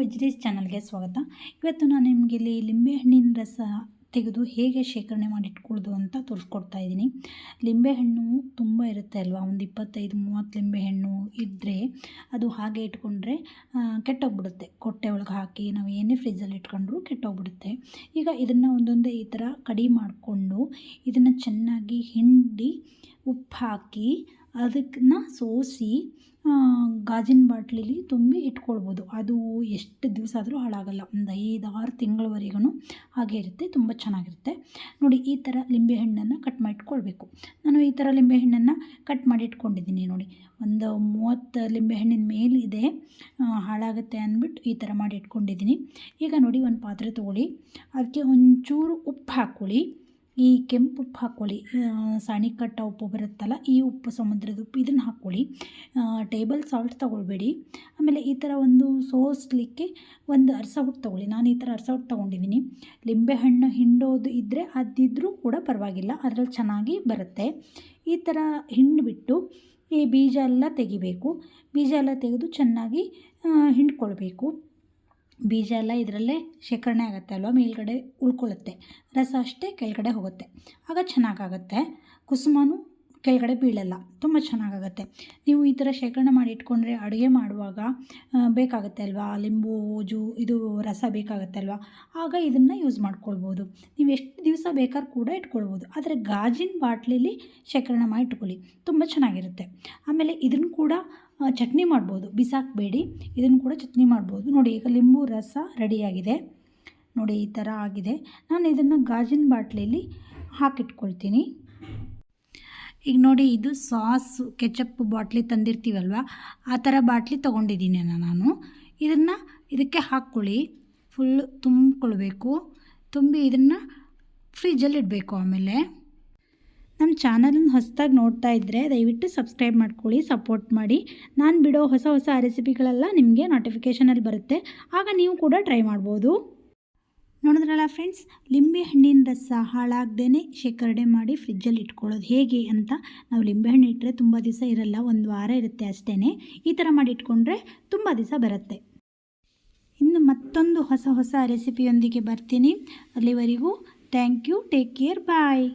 ವೆಜ್ರೀಸ್ ಚಾನಲ್ಗೆ ಸ್ವಾಗತ. ಇವತ್ತು ನಾನು ನಿಮಗೆ ಇಲ್ಲಿ ಲಿಂಬೆಹಣ್ಣಿನ ರಸ ತೆಗೆದು ಹೇಗೆ ಶೇಖರಣೆ ಮಾಡಿಟ್ಕೊಳ್ಳೋದು ಅಂತ ತೋರಿಸ್ಕೊಡ್ತಾ ಇದ್ದೀನಿ. ಲಿಂಬೆಹಣ್ಣು ತುಂಬ ಇರುತ್ತೆ ಅಲ್ವಾ, ಒಂದು 25-30 ಲಿಂಬೆಹಣ್ಣು ಇದ್ದರೆ ಅದು ಹಾಗೆ ಇಟ್ಕೊಂಡ್ರೆ ಕೆಟ್ಟೋಗ್ಬಿಡುತ್ತೆ. ಕೊಟ್ಟೆ ಒಳಗೆ ಹಾಕಿ ನಾವು ಏನೇ ಫ್ರಿಜ್ಜಲ್ಲಿ ಇಟ್ಕೊಂಡ್ರೂ ಕೆಟ್ಟೋಗ್ಬಿಡುತ್ತೆ. ಈಗ ಇದನ್ನು ಒಂದೊಂದೇ ಈ ಥರ ಕಡಿ ಮಾಡಿಕೊಂಡು ಇದನ್ನು ಚೆನ್ನಾಗಿ ಹಿಂಡಿ ಉಪ್ಪು ಹಾಕಿ ಅದನ್ನು ಸೋಸಿ ಗಾಜಿನ ಬಾಟ್ಲಿಲಿ ತುಂಬಿ ಇಟ್ಕೊಳ್ಬೋದು. ಅದು ಎಷ್ಟು ದಿವಸ ಆದರೂ ಹಾಳಾಗಲ್ಲ, ಒಂದು 5-6 ತಿಂಗಳವರೆಗೂ ಹಾಗೆ ಇರುತ್ತೆ, ತುಂಬ ಚೆನ್ನಾಗಿರುತ್ತೆ. ನೋಡಿ, ಈ ಥರ ಲಿಂಬೆಹಣ್ಣನ್ನು ಕಟ್ ಮಾಡಿ ಇಟ್ಕೊಳ್ಬೇಕು. ನಾನು ಈ ಥರ ಲಿಂಬೆಹಣ್ಣನ್ನು ಕಟ್ ಮಾಡಿ ಇಟ್ಕೊಂಡಿದ್ದೀನಿ. ನೋಡಿ, ಒಂದು 30 ಲಿಂಬೆಹಣ್ಣಿನ ಮೇಲಿದೆ, ಹಾಳಾಗುತ್ತೆ ಅಂದ್ಬಿಟ್ಟು ಈ ಥರ ಮಾಡಿ ಇಟ್ಕೊಂಡಿದ್ದೀನಿ. ಈಗ ನೋಡಿ, ಒಂದು ಪಾತ್ರೆ ತೊಗೊಳ್ಳಿ, ಅದಕ್ಕೆ ಒಂಚೂರು ಉಪ್ಪು ಹಾಕ್ಕೊಳ್ಳಿ. ಈ ಕೆಂಪು ಉಪ್ಪು ಹಾಕ್ಕೊಳ್ಳಿ, ಸಾಣಿಕಟ್ಟ ಉಪ್ಪು ಬರುತ್ತಲ್ಲ, ಈ ಉಪ್ಪು, ಸಮುದ್ರದ ಉಪ್ಪು, ಇದನ್ನು ಹಾಕ್ಕೊಳ್ಳಿ. ಟೇಬಲ್ ಸಾಲ್ಟ್ ತೊಗೊಳ್ಬೇಡಿ. ಆಮೇಲೆ ಈ ಥರ ಒಂದು ಸೋಸಲಿಕ್ಕೆ ಒಂದು ಅರಸಹುಟ್ಟು ತೊಗೊಳ್ಳಿ. ನಾನು ಈ ಥರ ಅರಸಹುಟ್ಟು ತೊಗೊಂಡಿದ್ದೀನಿ. ಲಿಂಬೆಹಣ್ಣು ಹಿಂಡೋದು ಇದ್ದರೆ ಅದಿದ್ದರೂ ಕೂಡ ಪರವಾಗಿಲ್ಲ, ಅದರಲ್ಲಿ ಚೆನ್ನಾಗಿ ಬರುತ್ತೆ. ಈ ಥರ ಹಿಂಡಿಬಿಟ್ಟು ಈ ಬೀಜ ಎಲ್ಲ ತೆಗಿಬೇಕು. ಬೀಜ ಎಲ್ಲ ತೆಗೆದು ಚೆನ್ನಾಗಿ ಹಿಂಡ್ಕೊಳ್ಬೇಕು. ಬೀಜ ಎಲ್ಲ ಇದರಲ್ಲೇ ಶೇಖರಣೆ ಆಗುತ್ತೆ ಅಲ್ವಾ, ಮೇಲ್ಗಡೆ ಉಳ್ಕೊಳ್ಳುತ್ತೆ, ರಸ ಅಷ್ಟೇ ಕೆಳಗಡೆ ಹೋಗುತ್ತೆ, ಆಗ ಚೆನ್ನಾಗಾಗುತ್ತೆ. ಕುಸುಮನೂ ಕೆಳಗಡೆ ಬೀಳಲ್ಲ, ತುಂಬ ಚೆನ್ನಾಗಾಗುತ್ತೆ. ನೀವು ಈ ಥರ ಶೇಖರಣೆ ಮಾಡಿ ಇಟ್ಕೊಂಡ್ರೆ ಅಡುಗೆ ಮಾಡುವಾಗ ಬೇಕಾಗುತ್ತೆ ಅಲ್ವಾ, ಲಿಂಬು ಇದು ರಸ ಬೇಕಾಗುತ್ತೆ ಅಲ್ವಾ, ಆಗ ಇದನ್ನು ಯೂಸ್ ಮಾಡ್ಕೊಳ್ಬೋದು. ನೀವು ಎಷ್ಟು ದಿವಸ ಬೇಕಾದ್ರೂ ಕೂಡ ಇಟ್ಕೊಳ್ಬೋದು. ಆದರೆ ಗಾಜಿನ ಬಾಟ್ಲಿಲಿ ಶೇಖರಣೆ ಮಾಡಿ ಇಟ್ಕೊಳ್ಳಿ, ತುಂಬ ಚೆನ್ನಾಗಿರುತ್ತೆ. ಆಮೇಲೆ ಇದನ್ನು ಕೂಡ ಚಟ್ನಿ ಮಾಡ್ಬೋದು, ಬಿಸಾಕಬೇಡಿ, ಇದನ್ನು ಕೂಡ ಚಟ್ನಿ ಮಾಡ್ಬೋದು. ನೋಡಿ, ಈಗ ಲಿಂಬು ರಸ ರೆಡಿಯಾಗಿದೆ. ನೋಡಿ, ಈ ಥರ ಆಗಿದೆ. ನಾನು ಇದನ್ನು ಗಾಜಿನ ಬಾಟ್ಲಿಲಿ ಹಾಕಿಟ್ಕೊಳ್ತೀನಿ. ಈಗ ನೋಡಿ, ಇದು ಸಾಸು ಕೆಚಪ್ ಬಾಟ್ಲಿ ತಂದಿರ್ತೀವಲ್ವ, ಆ ಥರ ಬಾಟ್ಲಿ ತೊಗೊಂಡಿದ್ದೀನಿ ನಾನು. ಇದಕ್ಕೆ ಹಾಕ್ಕೊಳ್ಳಿ, ಫುಲ್ ತುಂಬಿಕೊಳ್ಬೇಕು. ತುಂಬಿ ಇದನ್ನು ಫ್ರಿಜ್ಜಲ್ಲಿ ಇಡಬೇಕು. ಆಮೇಲೆ ನಮ್ಮ ಚಾನಲನ್ನು ಹೊಸದಾಗಿ ನೋಡ್ತಾ ಇದ್ದರೆ ದಯವಿಟ್ಟು ಸಬ್ಸ್ಕ್ರೈಬ್ ಮಾಡ್ಕೊಳ್ಳಿ, ಸಪೋರ್ಟ್ ಮಾಡಿ. ನಾನು ಬಿಡೋ ಹೊಸ ಹೊಸ ರೆಸಿಪಿಗಳೆಲ್ಲ ನಿಮಗೆ ನೋಟಿಫಿಕೇಷನಲ್ಲಿ ಬರುತ್ತೆ, ಆಗ ನೀವು ಕೂಡ ಟ್ರೈ ಮಾಡ್ಬೋದು. ನೋಡಿದ್ರಲ್ಲ ಫ್ರೆಂಡ್ಸ್, ಲಿಂಬೆಹಣ್ಣಿನ ರಸ ಹಾಳಾಗದೇ ಶೇಖರಣೆ ಮಾಡಿ ಫ್ರಿಜ್ಜಲ್ಲಿ ಇಟ್ಕೊಳ್ಳೋದು ಹೇಗೆ ಅಂತ. ನಾವು ಲಿಂಬೆಹಣ್ಣು ಇಟ್ಟರೆ ತುಂಬ ದಿವಸ ಇರಲ್ಲ, ಒಂದು ವಾರ ಇರುತ್ತೆ ಅಷ್ಟೇ. ಈ ಥರ ಮಾಡಿ ಇಟ್ಕೊಂಡ್ರೆ ತುಂಬ ದಿವಸ ಬರುತ್ತೆ. ಇನ್ನು ಮತ್ತೊಂದು ಹೊಸ ಹೊಸ ರೆಸಿಪಿಯೊಂದಿಗೆ ಬರ್ತೀನಿ. ಅಲ್ಲಿವರೆಗೂ thank you, take care, bye.